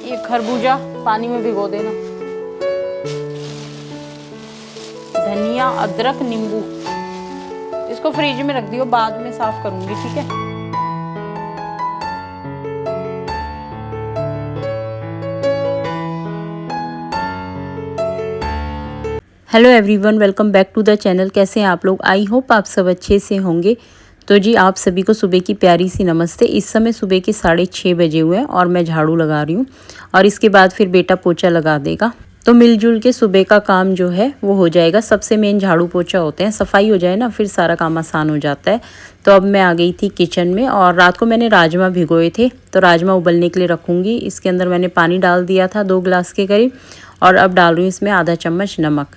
ये खरबूजा पानी में भिगो देना। धनिया, अदरक, नींबू, इसको फ्रिज में रख दियो, बाद में साफ करूंगी, ठीक है। Hello everyone, welcome back to the channel. कैसे हैं आप लोग? आई होप आप सब अच्छे से होंगे। तो जी आप सभी को सुबह की प्यारी सी नमस्ते। इस समय सुबह के 6:30 बजे हुए हैं और मैं झाड़ू लगा रही हूँ और इसके बाद फिर बेटा पोछा लगा देगा। तो मिलजुल के सुबह का काम जो है वो हो जाएगा। सबसे मेन झाड़ू पोछा होते हैं, सफाई हो जाए ना फिर सारा काम आसान हो जाता है। तो अब मैं आ गई थी किचन में और रात को मैंने राजमा भिगोए थे, तो राजमा उबलने के लिए रखूँगी। इसके अंदर मैंने पानी डाल दिया था 2 गिलास के करीब और अब डाल रही हूँ इसमें आधा चम्मच नमक।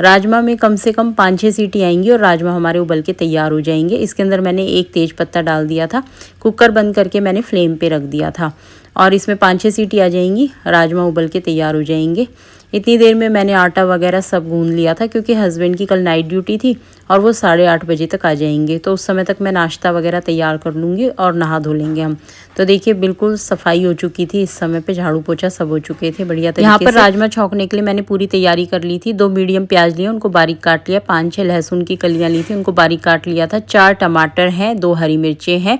राजमा में कम से कम 5-6 सीटी आएंगी और राजमा हमारे उबल के तैयार हो जाएंगे। इसके अंदर मैंने 1 तेज पत्ता डाल दिया था, कुकर बंद करके मैंने फ्लेम पे रख दिया था और इसमें 5-6 सीटी आ जाएंगी, राजमा उबल के तैयार हो जाएंगे। इतनी देर में मैंने आटा वगैरह सब गूंद लिया था क्योंकि हस्बैंड की कल नाइट ड्यूटी थी और वो 8:30 बजे तक आ जाएंगे। तो उस समय तक मैं नाश्ता वगैरह तैयार कर लूँगी और नहा धो लेंगे हम। तो देखिए बिल्कुल सफाई हो चुकी थी, इस समय पे झाड़ू पोछा सब हो चुके थे बढ़िया तरीके से। यहाँ पर राजमा छौंकने के लिए मैंने पूरी तैयारी कर ली थी। 2 मीडियम प्याज लिए, उनको बारीक काट लिया। 5-6 लहसुन की कलियाँ ली थी, उनको बारीक काट लिया था। 4 टमाटर हैं, 2 हरी मिर्चें हैं,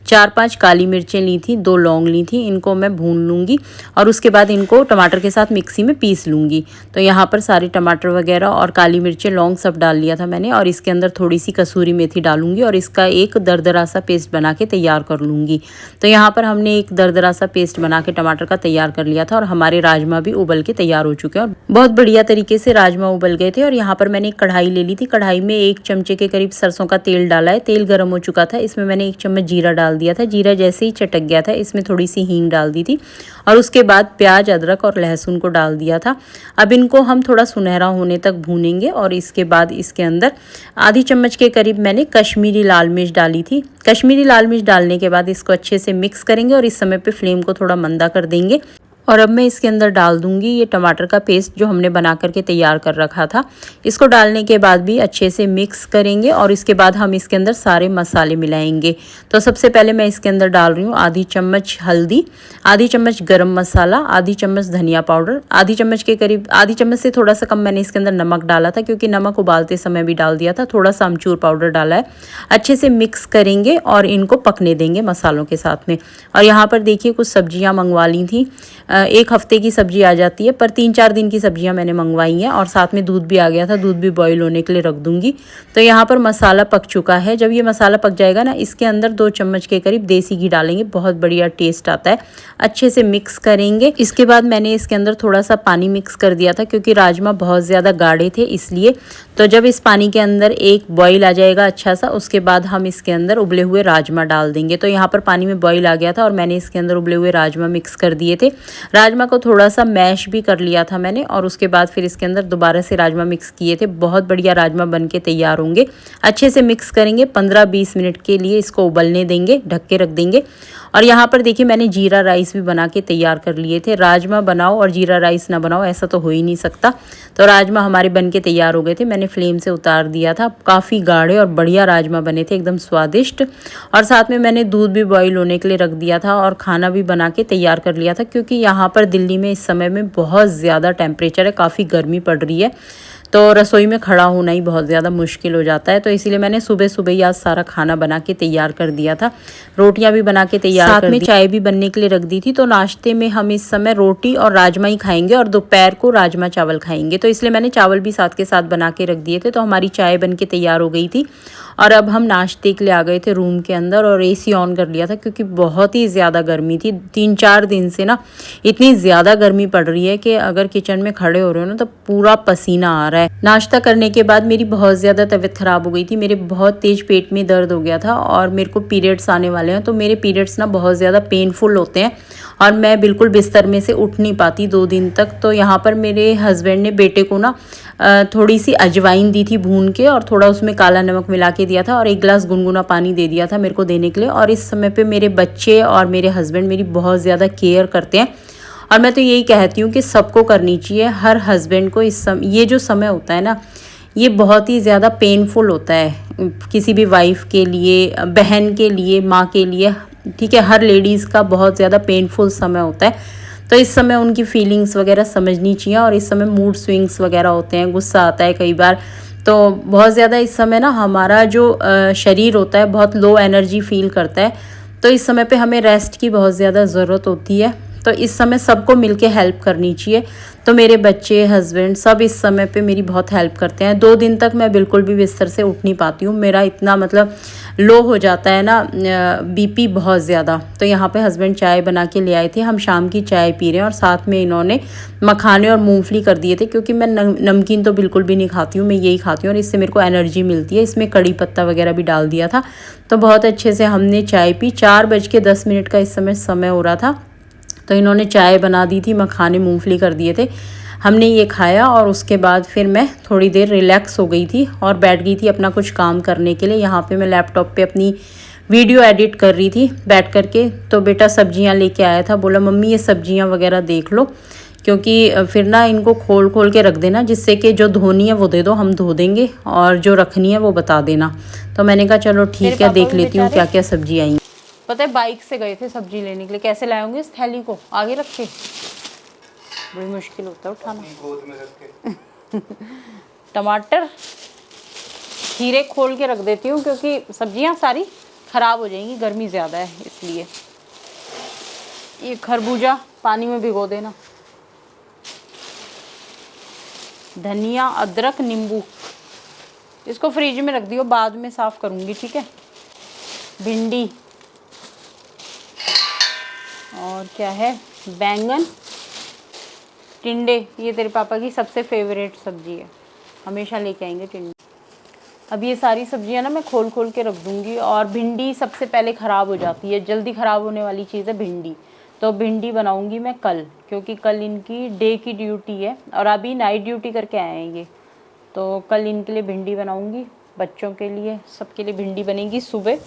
4-5 काली मिर्चें ली थी, 2 लौंग ली थी। इनको मैं भून लूँगी और उसके बाद इनको टमाटर के साथ मिक्सी में पीस लूँगी। तो यहाँ पर सारे टमाटर वगैरह और काली मिर्चें, लौंग सब डाल लिया था मैंने और इसके अंदर थोड़ी सी कसूरी मेथी डालूंगी और इसका एक दरदरा सा पेस्ट बना के तैयार कर लूँगी। तो यहाँ पर हमने एक दरदरा सा पेस्ट बना के टमाटर का तैयार कर लिया था और हमारे राजमा भी उबल के तैयार हो चुके हैं और बहुत बढ़िया तरीके से राजमा उबल गए थे। और यहाँ पर मैंने एक कढ़ाई ले ली थी, कढ़ाई में 1 चमचे के करीब सरसों का तेल डाला है। तेल गर्म हो चुका था, इसमें मैंने 1 चम्मच जीरा डाल दिया था। जीरा जैसे ही चटक गया था इसमें थोड़ी सी हींग डाल दी थी और उसके बाद प्याज, अदरक और लहसुन को डाल दिया था। अब इनको हम थोड़ा सुनहरा होने तक भूनेंगे और इसके बाद इसके अंदर आधी चम्मच के करीब मैंने कश्मीरी लाल मिर्च डाली थी। कश्मीरी लाल मिर्च डालने के बाद इसको अच्छे से मिक्स करेंगे और इस समय पे फ्लेम को थोड़ा मंदा कर देंगे। और अब मैं इसके अंदर डाल दूंगी ये टमाटर का पेस्ट जो हमने बना करके तैयार कर रखा था। इसको डालने के बाद भी अच्छे से मिक्स करेंगे और इसके बाद हम इसके अंदर सारे मसाले मिलाएंगे। तो सबसे पहले मैं इसके अंदर डाल रही हूँ आधी चम्मच हल्दी, आधी चम्मच गरम मसाला, आधी चम्मच धनिया पाउडर, आधी चम्मच के करीब, आधी चम्मच से थोड़ा सा कम मैंने इसके अंदर नमक डाला था क्योंकि नमक उबालते समय भी डाल दिया था। थोड़ा सा अमचूर पाउडर डाला है। अच्छे से मिक्स करेंगे और इनको पकने देंगे मसालों के साथ में। और यहाँ पर देखिए कुछ सब्जियाँ मंगवा ली थी, 1 हफ्ते की सब्जी आ जाती है पर 3-4 दिन की सब्जियां मैंने मंगवाई हैं और साथ में दूध भी आ गया था, दूध भी बॉईल होने के लिए रख दूंगी। तो यहाँ पर मसाला पक चुका है। जब ये मसाला पक जाएगा ना इसके अंदर 2 चम्मच के करीब देसी घी डालेंगे, बहुत बढ़िया टेस्ट आता है। अच्छे से मिक्स करेंगे। इसके बाद मैंने इसके अंदर थोड़ा सा पानी मिक्स कर दिया था क्योंकि राजमा बहुत ज़्यादा गाढ़े थे इसलिए। तो जब इस पानी के अंदर एक बॉईल आ जाएगा अच्छा सा, उसके बाद हम इसके अंदर उबले हुए राजमा डाल देंगे। तो यहाँ पर पानी में बॉईल आ गया था और मैंने इसके अंदर उबले हुए राजमा मिक्स कर दिए थे। राजमा को थोड़ा सा मैश भी कर लिया था मैंने और उसके बाद फिर इसके अंदर दोबारा से राजमा मिक्स किए थे। बहुत बढ़िया राजमा बन के तैयार होंगे। अच्छे से मिक्स करेंगे, 15-20 मिनट के लिए इसको उबलने देंगे, ढक के रख देंगे। और यहाँ पर देखिए मैंने जीरा राइस भी बना के तैयार कर लिए थे। राजमा बनाओ और जीरा राइस ना बनाओ ऐसा तो हो ही नहीं सकता। तो राजमा हमारे बन के तैयार हो गए थे, मैंने फ्लेम से उतार दिया था। काफ़ी गाढ़े और बढ़िया राजमा बने थे, एकदम स्वादिष्ट। और साथ में मैंने दूध भी बॉईल होने के लिए रख दिया था और खाना भी बना के तैयार कर लिया था क्योंकि यहाँ पर दिल्ली में इस समय में बहुत ज़्यादा टेम्परेचर है, काफ़ी गर्मी पड़ रही है। तो रसोई में खड़ा होना ही बहुत ज़्यादा मुश्किल हो जाता है। तो इसीलिए मैंने सुबह सुबह ही आज सारा खाना बना के तैयार कर दिया था। रोटियां भी बना के तैयार कर दी, साथ में चाय भी बनने के लिए रख दी थी। तो नाश्ते में हम इस समय रोटी और राजमा ही खाएंगे और दोपहर को राजमा चावल खाएंगे। तो इसलिए मैंने चावल भी साथ के साथ बना के रख दिए थे। तो हमारी चाय बन के तैयार हो गई थी और अब हम नाश्ते के लिए आ गए थे रूम के अंदर और AC ऑन कर लिया था क्योंकि बहुत ही ज़्यादा गर्मी थी। 3-4 दिन से ना इतनी ज़्यादा गर्मी पड़ रही है कि अगर किचन में खड़े हो रहे हो ना तो पूरा पसीना आ रहा है। नाश्ता करने के बाद मेरी बहुत ज़्यादा तबीयत ख़राब हो गई थी, मेरे बहुत तेज़ पेट में दर्द हो गया था और मेरे को पीरियड्स आने वाले हैं। तो मेरे पीरियड्स ना बहुत ज़्यादा पेनफुल होते हैं और मैं बिल्कुल बिस्तर में से उठ नहीं पाती 2 दिन तक। तो यहाँ पर मेरे हस्बैंड ने बेटे को ना थोड़ी सी अजवाइन दी थी भून के और थोड़ा उसमें काला नमक मिला के दिया था और 1 गिलास गुनगुना पानी दे दिया था मेरे को देने के लिए। और इस समय पे मेरे बच्चे और मेरे हस्बैंड मेरी बहुत ज़्यादा केयर करते हैं और मैं तो यही कहती हूँ कि सबको करनी चाहिए, हर हस्बैंड को। ये जो समय होता है ना ये बहुत ही ज़्यादा पेनफुल होता है किसी भी वाइफ के लिए, बहन के लिए, माँ के लिए, ठीक है, हर लेडीज़ का बहुत ज़्यादा पेनफुल समय होता है। तो इस समय उनकी फीलिंग्स वगैरह समझनी चाहिए। और इस समय मूड स्विंग्स वगैरह होते हैं, गुस्सा आता है कई बार, तो बहुत ज़्यादा इस समय ना हमारा जो शरीर होता है बहुत लो एनर्जी फील करता है। तो इस समय पे हमें रेस्ट की बहुत ज़्यादा ज़रूरत होती है। तो इस समय सबको मिलके हेल्प करनी चाहिए। तो मेरे बच्चे, हस्बैंड सब इस समय पे मेरी बहुत हेल्प करते हैं। 2 दिन तक मैं बिल्कुल भी बिस्तर से उठ नहीं पाती हूँ, मेरा इतना मतलब लो हो जाता है ना बीपी बहुत ज़्यादा। तो यहाँ पे हस्बैंड चाय बना के ले आए थे, हम शाम की चाय पी रहे हैं और साथ में इन्होंने मखाने और मूंगफली कर दिए थे, क्योंकि मैं नमकीन तो बिल्कुल भी नहीं खाती हूँ, मैं यही खाती हूँ और इससे मेरे को एनर्जी मिलती है। इसमें कड़ी पत्ता वगैरह भी डाल दिया था। तो बहुत अच्छे से हमने चाय पी। 4:10 का इस समय हो रहा था। तो इन्होंने चाय बना दी थी, मखाने मूंगफली कर दिए थे, हमने ये खाया। और उसके बाद फिर मैं थोड़ी देर रिलैक्स हो गई थी और बैठ गई थी अपना कुछ काम करने के लिए। यहाँ पे मैं लैपटॉप पे अपनी वीडियो एडिट कर रही थी बैठ कर के। तो बेटा सब्जियां लेके आया था, बोला मम्मी ये सब्जियां वगैरह देख लो, क्योंकि फिर ना इनको खोल खोल के रख देना, जिससे कि जो धोनी है वो दे दो, हम धो देंगे, और जो रखनी है वो बता देना। तो मैंने कहा चलो ठीक है, देख लेती हूँ क्या क्या सब्जी आई। पता है बाइक से गए थे सब्जी लेने के लिए, कैसे लाए होंगे इस थैली को आगे रख के, बड़ी मुश्किल होता है उठाना। गोद में रख के टमाटर खीरे खोल के रख देती हूँ, क्योंकि सब्जियाँ सारी ख़राब हो जाएंगी, गर्मी ज़्यादा है इसलिए। ये खरबूजा पानी में भिगो देना। धनिया, अदरक, नींबू, इसको फ्रिज में रख दियो, बाद में साफ़ करूँगी, ठीक है। भिंडी और क्या है, बैंगन, टिंडे, ये तेरे पापा की सबसे फेवरेट सब्जी है, हमेशा लेके आएंगे टिंडे। अब ये सारी सब्जियां ना मैं खोल खोल के रख दूंगी। और भिंडी सबसे पहले ख़राब हो जाती है, जल्दी ख़राब होने वाली चीज़ है भिंडी। तो भिंडी बनाऊंगी मैं कल, क्योंकि कल इनकी डे की ड्यूटी है और अभी नाइट ड्यूटी करके आए हैं ये। तो कल इनके लिए भिंडी बनाऊंगी, बच्चों के लिए, सबके लिए भिंडी बनेगी। सुबह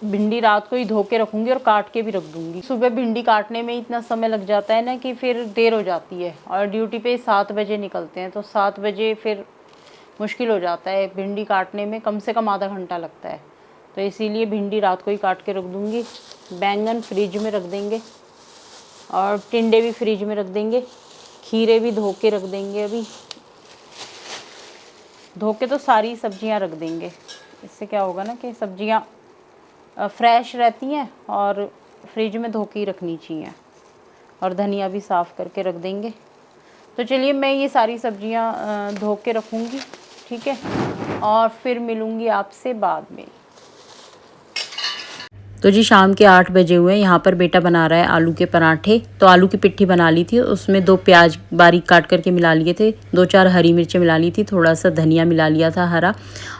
भिंडी रात को ही धो के रखूँगी और काट के भी रख दूँगी। सुबह भिंडी काटने में इतना समय लग जाता है ना कि फिर देर हो जाती है, और ड्यूटी पे 7 बजे निकलते हैं, तो 7 बजे फिर मुश्किल हो जाता है भिंडी काटने में, कम से कम आधा घंटा लगता है। तो इसीलिए भिंडी रात को ही काट के रख दूँगी। बैंगन फ्रिज में रख देंगे और टिंडे भी फ्रिज में रख देंगे, खीरे भी धो के रख देंगे। अभी धो के तो सारी सब्जियां रख देंगे, इससे क्या होगा ना कि सब्जियां फ्रेश रहती हैं और फ्रिज में धो के ही रखनी चाहिए। और धनिया भी साफ़ करके रख देंगे। तो चलिए मैं ये सारी सब्जियां धो के रखूँगी, ठीक है, और फिर मिलूँगी आपसे बाद में। तो जी शाम के 8 बजे हुए। यहाँ पर बेटा बना रहा है आलू के पराठे। तो आलू की पिट्ठी बना ली थी, उसमें 2 प्याज बारीक काट करके मिला लिए थे, 2-4 हरी मिर्चें मिला ली थी, थोड़ा सा धनिया मिला लिया था हरा,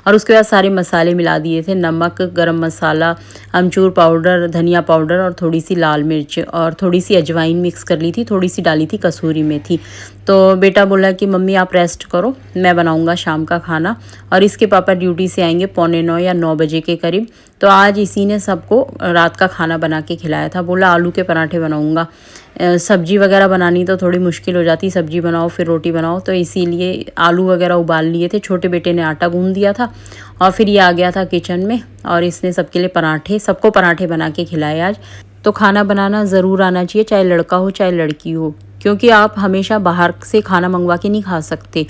और उसके बाद सारे मसाले मिला दिए थे, नमक, गरम मसाला, अमचूर पाउडर, धनिया पाउडर और थोड़ी सी लाल मिर्च और थोड़ी सी अजवाइन मिक्स कर ली थी, थोड़ी सी डाली थी कसूरी मेथी। तो बेटा बोला कि मम्मी आप रेस्ट करो, मैं बनाऊँगा शाम का खाना। और इसके पापा ड्यूटी से आएंगे 8:45 या 9 बजे के करीब। तो आज इसी ने सबको रात का खाना बना के खिलाया था। बोला आलू के पराठे बनाऊंगा, सब्जी वगैरह बनानी तो थोड़ी मुश्किल हो जाती, सब्जी बनाओ फिर रोटी बनाओ, तो इसीलिए आलू वगैरह उबाल लिए थे। छोटे बेटे ने आटा गूंद दिया था और फिर ये आ गया था किचन में और इसने सबके लिए पराठे, सबको पराठे बना के खिलाए आज। तो खाना बनाना ज़रूर आना चाहिए, चाहे लड़का हो चाहे लड़की हो, क्योंकि आप हमेशा बाहर से खाना मंगवा के नहीं खा सकते।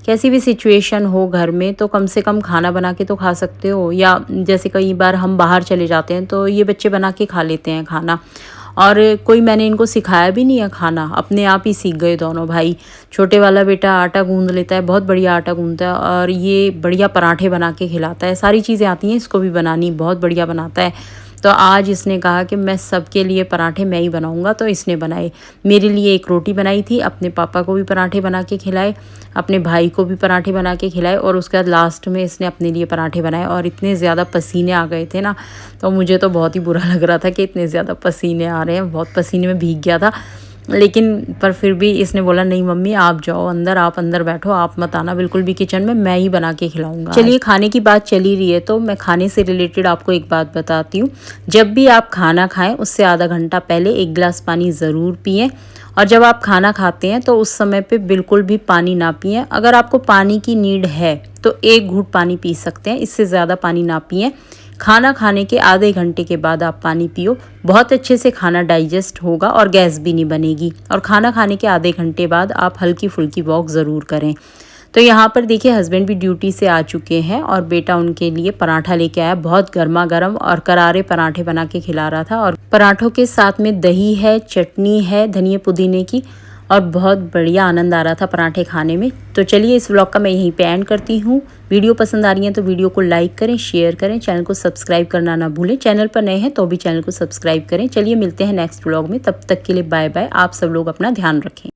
कैसी भी सिचुएशन हो घर में तो कम से कम खाना बना के तो खा सकते हो। या जैसे कई बार हम बाहर चले जाते हैं तो ये बच्चे बना के खा लेते हैं खाना, और कोई मैंने इनको सिखाया भी नहीं है खाना, अपने आप ही सीख गए दोनों भाई। छोटे वाला बेटा आटा गूंद लेता है, बहुत बढ़िया आटा गूंदता है, और ये बढ़िया पराठे बना के खिलाता है, सारी चीज़ें आती हैं इसको भी बनानी, बहुत बढ़िया बनाता है। तो आज इसने कहा कि मैं सबके लिए पराठे मैं ही बनाऊंगा, तो इसने बनाए। मेरे लिए एक रोटी बनाई थी, अपने पापा को भी पराठे बना के खिलाए, अपने भाई को भी पराठे बना के खिलाए, और उसके बाद लास्ट में इसने अपने लिए पराठे बनाए। और इतने ज़्यादा पसीने आ गए थे ना, तो मुझे तो बहुत ही बुरा लग रहा था कि इतने ज़्यादा पसीने आ रहे हैं, बहुत पसीने में भीग गया था। लेकिन पर फिर भी इसने बोला नहीं मम्मी आप जाओ अंदर, आप अंदर बैठो, आप मत आना बिल्कुल भी किचन में, मैं ही बना के खिलाऊंगा। चलिए खाने की बात चली रही है तो मैं खाने से रिलेटेड आपको एक बात बताती हूँ। जब भी आप खाना खाएं उससे आधा घंटा पहले 1 गिलास पानी ज़रूर पिएं, और जब आप खाना खाते हैं तो उस समय पे बिल्कुल भी पानी ना पिएं। अगर आपको पानी की नीड है तो 1 घूंट पानी पी सकते हैं, इससे ज़्यादा पानी ना पिएं। खाना खाने के आधे घंटे के बाद आप पानी पियो, बहुत अच्छे से खाना डाइजेस्ट होगा और गैस भी नहीं बनेगी। और खाना खाने के आधे घंटे बाद आप हल्की फुल्की वॉक ज़रूर करें। तो यहाँ पर देखिए हस्बैंड भी ड्यूटी से आ चुके हैं और बेटा उनके लिए पराठा लेके आया, बहुत गर्मा गर्म और करारे पराठे बना के खिला रहा था। और पराठों के साथ में दही है, चटनी है धनिया पुदीने की, और बहुत बढ़िया आनंद आ रहा था पराठे खाने में। तो चलिए इस व्लॉग का मैं यहीं पे एंड करती हूँ। वीडियो पसंद आ रही है तो वीडियो को लाइक करें, शेयर करें, चैनल को सब्सक्राइब करना ना भूलें। चैनल पर नए हैं तो भी चैनल को सब्सक्राइब करें। चलिए मिलते हैं नेक्स्ट व्लॉग में, तब तक के लिए बाय बाय। आप सब लोग अपना ध्यान रखें।